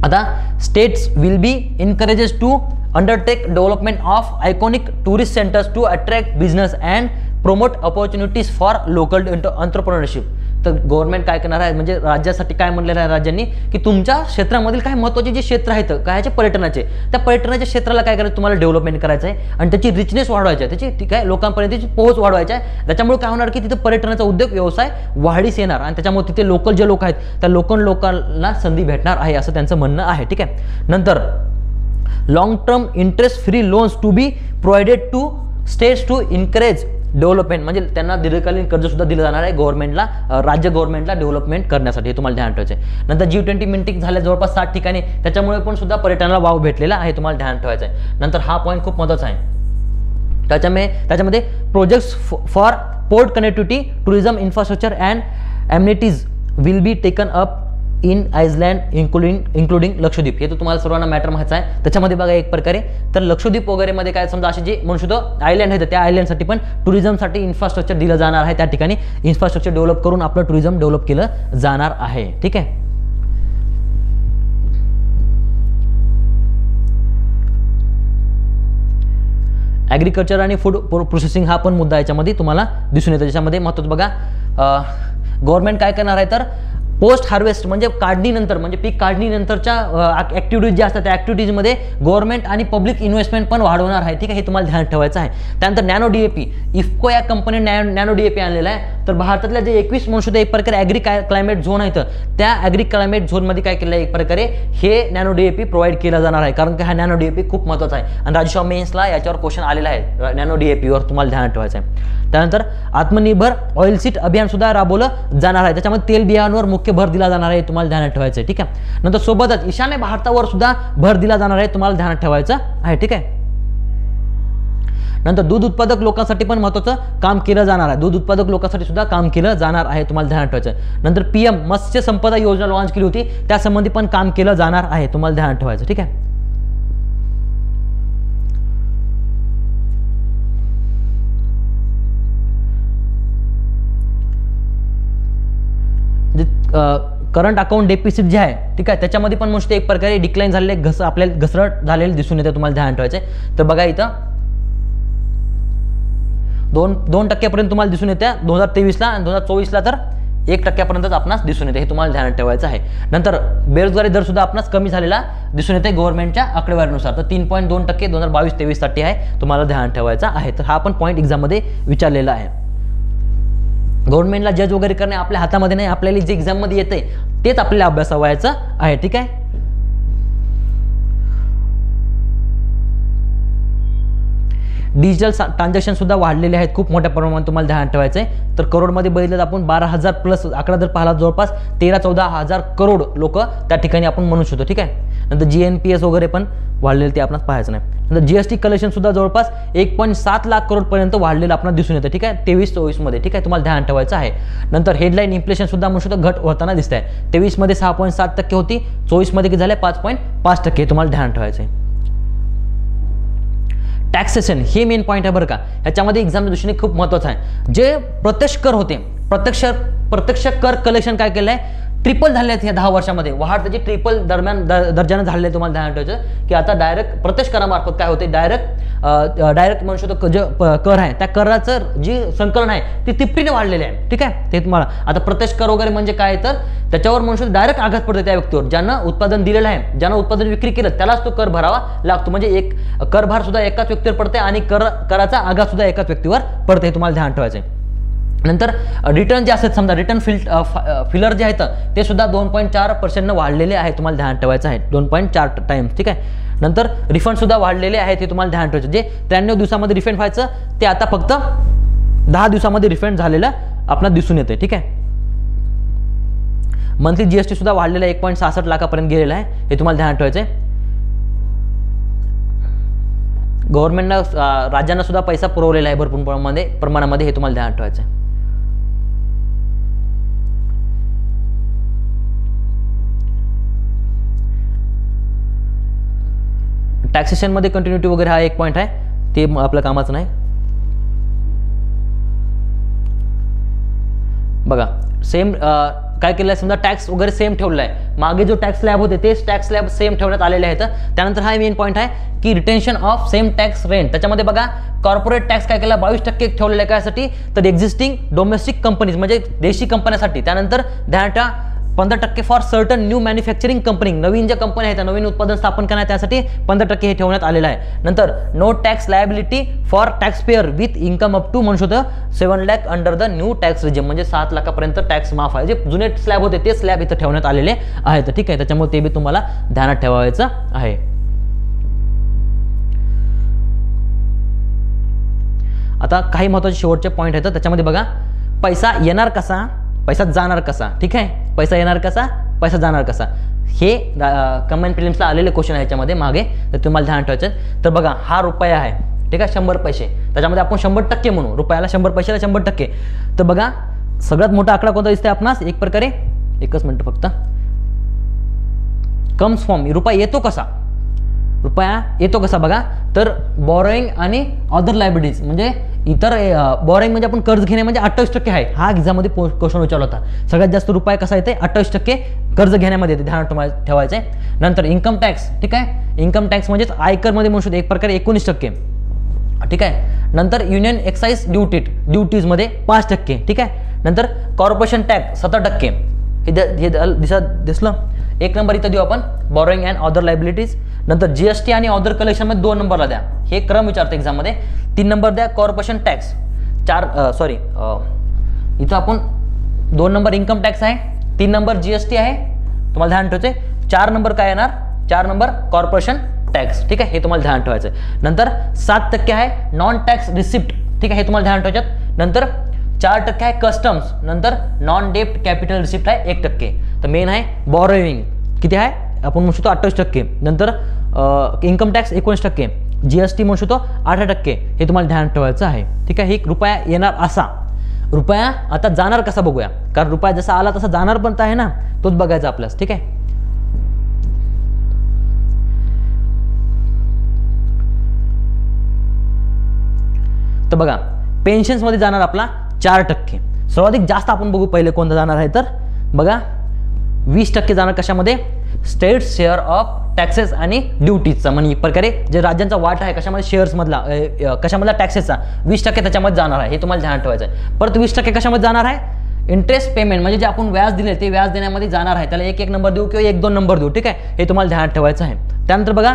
आता states will be encourages to undertake development of iconic tourist centres to attract business and promote opportunities for local entrepreneurship. तर गव्हर्नमेंट काय करणार आहे, म्हणजे राज्यासाठी काय म्हणलेलं आहे राज्यांनी, की तुमच्या क्षेत्रामधील काही महत्त्वाचे जे क्षेत्र आहेत कायचे पर्यटनाचे, त्या पर्यटनाच्या क्षेत्राला काय करायचं, तुम्हाला डेव्हलपमेंट करायचं आहे आणि त्याची रिचनेस वाढवायची आहे, त्याची काय लोकांपर्यंतची पोहोच वाढवायची आहे. त्याच्यामुळे काय होणार की तिथे पर्यटनाचा उद्योग व्यवसाय वाढीस येणार आणि त्याच्यामुळे तिथे लोकल जे लोक आहेत त्या लोकांना संधी भेटणार आहे, असं त्यांचं म्हणणं आहे, ठीक आहे. नंतर long term interest free loans to be provided to states to encourage development, म्हणजे त्यांना दीर्घकालीन कर्ज सुद्धा दिलं जाणार आहे गव्हर्नमेंटला, राज्य गव्हर्नमेंटला डेव्हलपमेंट करण्यासाठी, हे तुम्हाला ध्यान ठेवायचं आहे. नंतर G20 मीटिंग झाल्या जवळपास 60 ठिकाणी, त्याच्यामुळे पण सुद्धा पर्यटनाला वाव भेटलेला आहे, तुम्हाला ध्यान ठेवायचं आहे. नंतर हा पॉईंट खूप महत्त्वाचा आहे, त्याच्यामध्ये projects for port connectivity tourism infrastructure and amenities will be taken up in Iceland including Lakshadweep, हे तर तुम्हाला सर्वांना मॅटर माहिती आहे. त्याच्यामध्ये बघा एक प्रकारे तर लक्षद्वीप वगैरेमध्ये काय समजा असे जे म्हणू शकतो आयलँड आहेत त्या आयलँडसाठी पण टुरिझमसाठी इन्फ्रास्ट्रक्चर दिलं जाणार आहे, त्या ठिकाणी इन्फ्रास्ट्रक्चर डेव्हलप करून आपलं टुरिझम डेव्हलप केलं जाणार आहे, ठीक आहे. ॲग्रिकल्चर आणि फूड प्रोसेसिंग हा पण मुद्दा याच्यामध्ये तुम्हाला दिसून येतो. त्याच्यामध्ये महत्त्वाचं बघा, गव्हर्नमेंट काय करणार आहे तर पोस्ट हार्वेस्ट म्हणजे काढणीनंतर, म्हणजे पीक काढणीनंतरच्या ॲक्टिव्हिटीज ज्या असतात त्या ॲक्टिव्हिटीजमध्ये गव्हर्नमेंट आणि पब्लिक इन्व्हेस्टमेंट पण वाढवणार आहे, ठीक आहे. हे तुम्हाला ध्यान ठेवायचं आहे. त्यानंतर नॅनो DAP, इफको या कंपनीने नॅनो DAP आणलेला आहे. तर भारतातल्या जे 21 म्हणू शकतो एक प्रकारे ॲग्री क्लायमेट झोन आहेत, त्या ॲग्री क्लायमेट झोनमध्ये काय केलं आहे एक प्रकारे हे नॅनो DAP प्रोव्हाइड केला जाणार आहे, कारण की हा नॅनो DAP खूप महत्त्वाचा आहे आणि राज्यसेवा मेन्सला याच्यावर क्वेश्चन आलेला आहे नॅनो DAPवर, तुम्हाला ध्यान ठेवायचं आहे. त्यानंतर आत्मनिर्भर ऑइल सीड अभियान सुद्धा राबवलं जाणार आहे, त्याच्यामध्ये तेल बियांवर मुख्य भर दिला जाणार आहे, तुम्हाला ध्यानात ठेवायचं आहे, ठीक आहे. नंतर सोबतच ईशान्य भारतावर सुद्धा भर दिला जाणार आहे, तुम्हाला ध्यानात ठेवायचं आहे, ठीक आहे. नंतर दूध उत्पादक लोकांसाठी पण महत्त्वाचं काम केलं जाणार आहे, दूध उत्पादक लोकांसाठी सुद्धा काम केलं जाणार आहे, तुम्हाला ध्यानात ठेवायचं आहे. नंतर PM मत्स्य संपदा योजना लॉन्च केली होती, त्यासंबंधी पण काम केलं जाणार आहे, तुम्हाला ध्यानात ठेवायचं, ठीक आहे. करंट अकाउंट डेफिसिट जे आहे, ठीक आहे, त्याच्यामध्ये पण मस्त एक प्रकारे डिक्लाइन झालेले आपल्याला घसरट झालेले दिसून येते, तुम्हाला ध्यान ठेवायचं आहे. तर बघा इथं 2% तुम्हाला दिसून येत्या 2023ला आणि 2024ला तर 1% आपणास दिसून येते, हे तुम्हाला ध्यानात ठेवायचं आहे. नंतर बेरोजगारी दर सुद्धा आपणास कमी झालेला दिसून येते गव्हर्नमेंटच्या आकडेवारीनुसार, तर 3.2% 2022-23 साठी आहे, तुम्हाला ध्यान ठेवायचा आहे. तर हा पण पॉईंट एक्झाममध्ये विचारलेला आहे. गव्हर्नमेंटला जज वगैरे करणे आपल्या हातामध्ये नाही, आपल्याला जे एक्झाममध्ये येते तेच आपल्याला अभ्यासावायचं आहे, ठीक आहे. डिजिटल ट्रान्झॅक्शन सुद्धा वाढलेले आहेत खूप मोठ्या प्रमाणात, तुम्हाला ध्यान ठेवायचं आहे. तर करोडमध्ये बघितलं तर आपण 12,000 प्लस आकडा जर पाहिला जवळपास 13-14,000 करोड लोक त्या ठिकाणी आपण म्हणू शकतो. ठीक आहे. नंतर GNPS वगैरे पण वाढलेले ते आपण पाहायचं नाही. नंतर GST कलेक्शन सुद्धा जवळपास 1.7 लाख करोड पर्यंत वाढलेलं आपल्याला दिसून येतं. ठीक आहे. 23-24 मध्ये. ठीक आहे. तुम्हाला ध्यान ठेवायचं आहे. नंतर हेडलाईन इन्फ्लेशन सुद्धा म्हणू शकतो घट होताना दिसत आहे. 23 मध्ये 6.7% होती, 24 मध्ये किती झाले 5.5%. तुम्हाला ध्यान ठेवायचं आहे. टॅक्सेशन हे मेन पॉईंट आहे बरं का. ह्याच्यामध्ये एक्झामच्या दृष्टीने खूप महत्त्वाचं आहे. जे प्रत्यक्ष कर होते, प्रत्यक्ष कर कलेक्शन काय केलं आहे, ट्रिपल झाले आहेत ह्या 10 वर्षामध्ये. वाढ त्याची ट्रिपल दर्जाने झालेले आहे. तुम्हाला ध्यान ठेवायचं की आता डायरेक्ट प्रत्यक्ष करामार्फत काय होते, डायरेक्ट म्हणू शकतो जे कर आहे त्या कराचं जी संकलन आहे ते तिप्पटीने वाढलेले आहे. ठीक आहे. ते तुम्हाला आता प्रत्यक्ष कर वगैरे म्हणजे काय, तर त्याच्यावर म्हणू शकतो डायरेक्ट आघात पडतो त्या व्यक्तीवर ज्यांना उत्पादन दिलेलं आहे, ज्यांना उत्पादन विक्री केलं त्यालाच तो कर भरावा लागतो. म्हणजे एक करभार सुद्धा एकाच व्यक्तीवर पडते आणि कराचा आघात सुद्धा एकाच व्यक्तीवर पडते. हे तुम्हाला ध्यान ठेवायचं आहे. नंतर रिटर्न जे असतात समजा रिटर्न फिलर जे आहेत ते सुद्धा 2.4% वाढलेले आहे. तुम्हाला ध्यान ठेवायचं आहे 2.4 टाइम्स. ठीक आहे. नंतर रिफंड सुद्धा वाढलेले आहेत. हे तुम्हाला ध्यान ठेवायचं. जे 93 दिवसामध्ये रिफंड व्हायचं ते आता फक्त 10 दिवसामध्ये रिफंड झालेलं आपल्याला दिसून येते. ठीक आहे. मंथली GST सुद्धा वाढलेला 1.66 लाखापर्यंत गेलेला आहे. हे तुम्हाला ध्यान ठेवायचं आहे. गव्हर्नमेंटनं राज्यांना सुद्धा पैसा पुरवलेला आहे भरपूर प्रमाणामध्ये. हे तुम्हाला ध्यान ठेवायचं आहे. टॅक्सेशन मध्ये कंटिन्युटी वगैरे हा एक पॉईंट आहे, ते आपल्या कामाचं नाही. बघा सेम काय केलं आहे, समजा टॅक्स वगैरे सेम ठेवलेला आहे. मागे जो टॅक्स स्लॅब होते तेच टॅक्स स्लॅब सेम ठेवण्यात आलेले आहेत. त्यानंतर हा मेन पॉईंट आहे की retention of same tax rent. त्याच्यामध्ये बघा कॉर्पोरेट टॅक्स काय केला 22% ठेवलेला आहे. कायसाठी, तर एक्झिस्टिंग डोमेस्टिक कंपनीज म्हणजे देशी कंपन्यासाठी. त्यानंतर ध्यान ठेवा 15% for certain new manufacturing company, नवीन ज्या कंपन्या आहेत नवीन उत्पादन स्थापन करण्यात त्यासाठी 15% हे ठेवण्यात आलेलं आहे. नंतर no tax liability for tax payer with income up to म्हणू शकतो 7 lakh under the new tax regime, म्हणजे 7 लाखापर्यंत टॅक्स माफ आहे. जे जुने स्लॅब होते ते स्लॅब इथं ठेवण्यात आलेले आहेत. ठीक आहे. त्याच्यामुळे ते बी तुम्हाला ध्यानात ठेवायचं आहे. आता काही महत्त्वाचे शेवटचे पॉईंट आहेत. त्याच्यामध्ये बघा पैसा येणार कसा, पैसा जाणार कसा. ठीक आहे. पैसा येणार कसा, पैसा जाणार कसा, हे कमेंट प्रिलिम्सला आलेले क्वेश्चन आहे ह्याच्यामध्ये मागे. तर तुम्हाला ध्यान ठेवायचं. तर बघा हा रुपया आहे. ठीक आहे. 100 पैसे, त्याच्यामध्ये आपण 100% म्हणू, रुपयाला 100 पैशाला 100%. तर बघा सगळ्यात मोठा आकडा कोणता दिसतोय आपणास, एक प्रकारे एकच मिनिट फक्त, कम्स फ्रॉम, रुपया येतो कसा, रुपया येतो कसा बघा, तर बॉरोईंग आणि अदर लायबिलिटीज म्हणजे इतर बॉरोईंग म्हणजे आपण कर्ज घेणे म्हणजे 28% आहे. हा एक्झाममध्ये क्वेश्चन विचारला होता. सगळ्यात जास्त रुपया कसा येते, 28% कर्ज घेण्यामध्ये येते. ध्यानात ठेवायचं आहे. नंतर इन्कम टॅक्स. ठीक आहे. इन्कम टॅक्स म्हणजेच आयकरमध्ये म्हणू शकतो एक प्रकारे 19%. ठीक आहे. नंतर युनियन एक्साइज ड्युटीजमध्ये 5%. ठीक आहे. नंतर कॉर्पोरेशन टॅक्स 7%. हे दिसलं. एक नंबर इथं देऊ आपण बॉरोईंग अँड अदर लायबिलिटीज. नंतर GST आणि अदर कलेक्शनमध्ये 2 नंबरला द्या. हे क्रम विचारतं एक्झाममध्ये. 3 नंबर द्या कॉर्पोरेशन टॅक्स. इथं आपण 2 नंबर इन्कम टॅक्स आहे, 3 नंबर GST आहे. तुम्हाला ध्यान ठेवायचं. 4 नंबर काय येणार, 4 नंबर कॉर्पोरेशन टॅक्स. ठीक आहे. हे तुम्हाला ध्यान ठेवायचं. नंतर 7% आहे नॉन टॅक्स रिसिप्ट. ठीक आहे. हे तुम्हाला ध्यान ठेवायचं. नंतर 4% आहे कस्टम्स. नंतर नॉन डेप्ट कॅपिटल रिसिप्ट आहे 1%. तर मेन आहे बॉरोईंग किती आहे आपण म्हणू शकतो 28%. नंतर इन्कम टॅक्स 19%, GST म्हणू शकतो 18%. हे तुम्हाला ध्यान ठेवायचं आहे. ठीक आहे. हे रुपया येणार असा, रुपया आता जाणार कसा बघूया, कारण रुपया जसा आला तसा जाणार पण आहे ना, तोच बघायचा आपल्यास. ठीक आहे. तर बघा पेन्शन्स मध्ये जाणार आपला 4%. सर्वाधिक जास्त आपण बघू पहिले कोणता जाणार आहे, तर बघा 20% जाणार कशामध्ये, स्टेट शेअर ऑफ टॅक्सेस आणि ड्युटीजचा. म्हणजे प्रकारे जे राज्यांचा वाटा आहे कशामध्ये, शेअर्स मधला, कशामधला टॅक्सेसचा 20% त्याच्यामध्ये जाणार आहे. हे तुम्हाला ध्यान ठेवायचं आहे. परत 20% कशामध्ये जाणार आहे, इंटरेस्ट पेमेंट म्हणजे जे आपण व्याज दिले ते व्याज देण्यामध्ये जाणार आहे. त्याला 1-1 नंबर देऊ किंवा 1-2 नंबर देऊ. ठीक आहे. हे तुम्हाला ध्यान ठेवायचं आहे. त्यानंतर बघा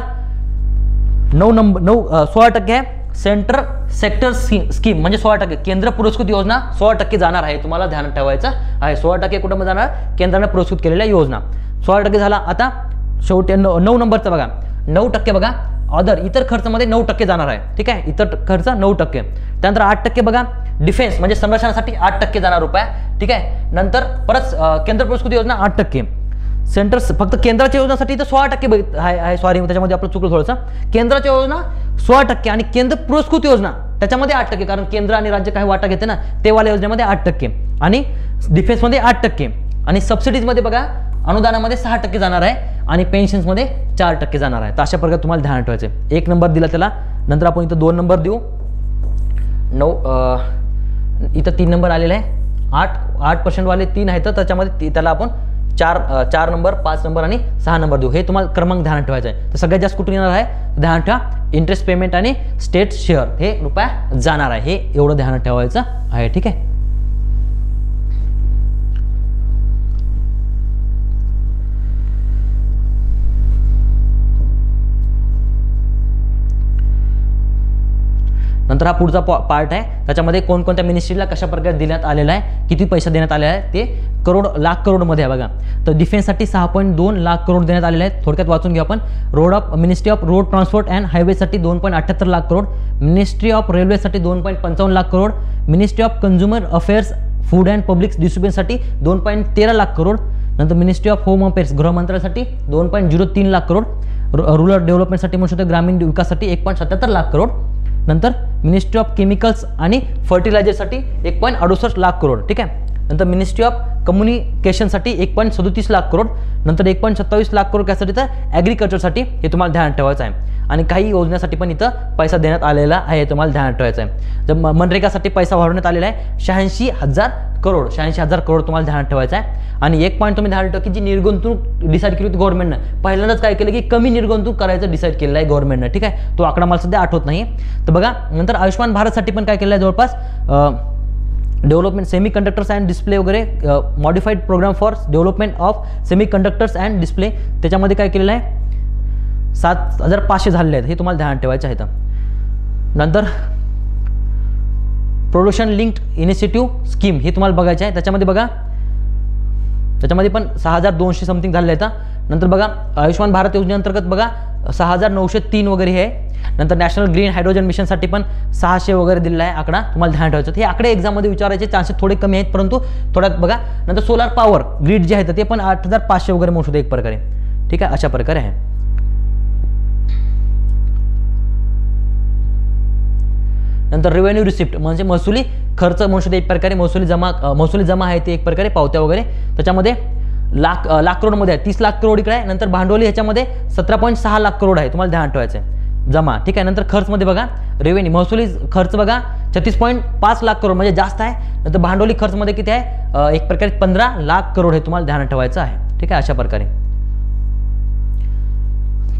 16% आहे सेंट्रल सेक्टर स्कीम म्हणजे 16%, केंद्र पुरस्कृत योजना 16% जाणार आहे. तुम्हाला ध्यान ठेवायचं आहे. 16% कुठं जाणार, केंद्राने पुरस्कृत केलेल्या योजना 16% झाला. आता शेवटी 9 नंबरचा बघा 9% बघा अदर इतर खर्चामध्ये 9% जाणार आहे, ठीक आहे, इतर खर्च 9%. त्यानंतर 8% बघा डिफेन्स म्हणजे संरक्षणासाठी 8% जाणार रुपया, ठीक आहे. नंतर परत केंद्र पुरस्कृत योजना 8%, सेंटर फक्त केंद्राच्या योजनासाठी तर 16% आहे, सॉरी त्याच्यामध्ये आपलं चुकलं थोडंसं. केंद्राच्या योजना 16% आणि केंद्र पुरस्कृत योजना त्याच्यामध्ये 8%, कारण केंद्र आणि राज्य काही वाटा घेते ना, ते वाल्या योजनेमध्ये 8% आणि डिफेन्समध्ये 8% आणि सबसिडीजमध्ये बघा अनुदानामध्ये 6% जाणार आहे आणि पेन्शन्समध्ये 4% जाणार आहे. तर अशा प्रकारे तुम्हाला ध्यान ठेवायचं आहे. 1 नंबर दिला त्याला, नंतर आपण इथं 2 नंबर देऊ, 9 इथं 3 नंबर आलेला आहे, 8% वाले 3 आहेत, तर त्याच्यामध्ये त्याला आपण 4 नंबर, 5 नंबर आणि 6 नंबर देऊ. हे तुम्हाला क्रमांक ध्यान ठेवायचा आहे. तर सगळ्यात जास्त कुठून येणार आहे ध्यान ठेवा, इंटरेस्ट पेमेंट आणि स्टेट शेअर हे रुपया जाणार आहे, हे एवढं ध्यानात ठेवायचं आहे, ठीक आहे. नंतर हा पुढचा पार्ट आहे, त्याच्यामध्ये कोणकोणत्या मिनिस्ट्रीला कशा प्रकारे देण्यात आलेला आहे, किती पैसा देण्यात आलेला आहे, ते लाख करोडमध्ये आहे बघा. तर डिफेन्ससाठी 6.2 लाख करोड देण्यात आलेले आहेत. थोडक्यात वाचून घेऊ आपण. Ministry of road transport and हायवेसाठी 2.78 लाख करोड, मिनिस्ट्री ऑफ रेल्वेसाठी 2.55 lakh crore, ministry of consumer affairs food and public डिस्ट्रीब्युशनसाठी 2.13 लाख करोड, नंतर मिनिस्ट्री ऑफ होम अफेअर्स गृह मंत्रालयासाठी 2.03 लाख करोड, रूरल डेव्हलपमेंटसाठी म्हणू शकतो ग्रामीण विकासासाठी 1.77 लाख करोड, नंतर मिनिस्ट्री ऑफ केमिकल्स आणि फर्टिलायझरसाठी 1.68 लाख करोड, ठीक आहे. नंतर मिनिस्ट्री ऑफ कम्युनिकेशनसाठी 1.37 लाख करोड, नंतर 1.27 लाख करोड त्यासाठी तर ॲग्रिकल्चरसाठी, हे तुम्हाला ध्यानात ठेवायचं आहे. आणि काही योजनेसाठी पण इथं पैसा देण्यात आलेला आहे, तुम्हाला ध्यानात ठेवायचं आहे. जर मनरेगासाठी पैसा वाढवण्यात आलेला आहे 86,000 करोड, 86,000 करोड तुम्हाला ध्यानात ठेवायचं आहे. आणि एक पॉईंट तुम्ही ध्यानात ठेवा की जी निर्गुंतवणूक डिसाईड केली होती गव्हर्नमेंटनं, पहिल्यांदाच काय केलं की कमी निर्गुंतवणूक करायचं डिसाईड केलेलं आहे गव्हर्नमेंटनं, ठीक आहे. तो आकडा मला सध्या आठवत नाही. तर बघा नंतर आयुष्यमान भारतसाठी पण काय केलं आहे जवळपास development semiconductors and display वगैरे, modified program for development of semiconductors and display, त्याच्यामध्ये काय केलेलं आहे 7,500 झालेले आहेत, हे तुम्हाला ध्यानात ठेवायचं आहे. नंतर प्रोडक्शन लिंक्ड इनिशिएटिव्ह स्कीम हे तुम्हाला बघायचं आहे. त्याच्यामध्ये बघा त्याच्यामध्ये पण 6,200 समथिंग झालेले आहेत. नंतर बघा आयुष्यमान भारत योजनेअंतर्गत बघा 6,903 वगैरे हे आहे. नंतर नॅशनल ग्रीन हायड्रोजन मिशनसाठी पण 600 वगैरे दिलेला आहे आकडा, तुम्हाला ध्यान ठेवायचं. हे आकडे एक्झाममध्ये विचारायचे चान्सेस थोडे कमी आहेत, परंतु थोड्यात बघा. नंतर सोलार पॉवर ग्रीड जे आहे ते पण 8,500 वगैरे म्हणू शकतो एक प्रकारे, ठीक आहे. अशा प्रकारे आहे. नंतर रेव्हेन्यू रिसिप्ट म्हणजे महसुली खर्च म्हणू शकतो एक प्रकारे, महसुली जमा आहे ते एक प्रकारे पावत्या वगैरे, त्याच्यामध्ये लाख करोडमध्ये आहे 30 लाख करोड इकडे आहे. नंतर भांडवली ह्याच्यामध्ये 17.6 लाख करोड आहे, तुम्हाला ध्यान ठेवायचं आहे जमा, ठीक आहे. नंतर खर्चमध्ये बघा रेव्हेन्यू महसुली खर्च बघा 36.5 लाख करोड म्हणजे जास्त आहे. नंतर भांडवली खर्चमध्ये किती आहे एक प्रकारे 15 लाख करोड हे तुम्हाला ध्यान ठेवायचं आहे, ठीक आहे. अशा प्रकारे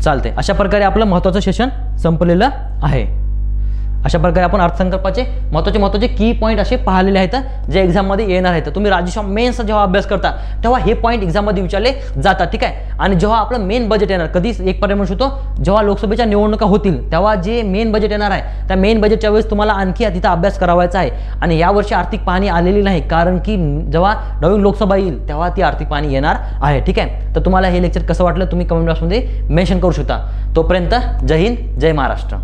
चालते. अशा प्रकारे आपलं महत्त्वाचं सेशन संपलेलं आहे. अशा प्रकारे आपण अर्थसंकल्पाचे महत्त्वाचे की पॉईंट असे पाहिलेले आहेत जे एक्झाममध्ये येणार आहेत. तुम्ही राज्यसेवा मेन्सचा जेव्हा अभ्यास करता तेव्हा हे पॉईंट एक्झाममध्ये विचारले जातात, ठीक आहे. आणि जेव्हा आपलं मेन बजेट येणार, कधीच एक पर्याय म्हणू शकतो जेव्हा लोकसभेच्या निवडणुका होतील तेव्हा जे मेन बजेट येणार आहे त्या मेन बजेटच्या वेळेस तुम्हाला आणखी तिथं अभ्यास करावायचा आहे. आणि यावर्षी आर्थिक पाहणी आलेली नाही, कारण की जेव्हा नवीन लोकसभा येईल तेव्हा ती आर्थिक पाहणी येणार आहे, ठीक आहे. तर तुम्हाला हे लेक्चर कसं वाटलं तुम्ही कमेंट बॉक्समध्ये मेन्शन करू शकता. तोपर्यंत जय हिंद, जय महाराष्ट्र.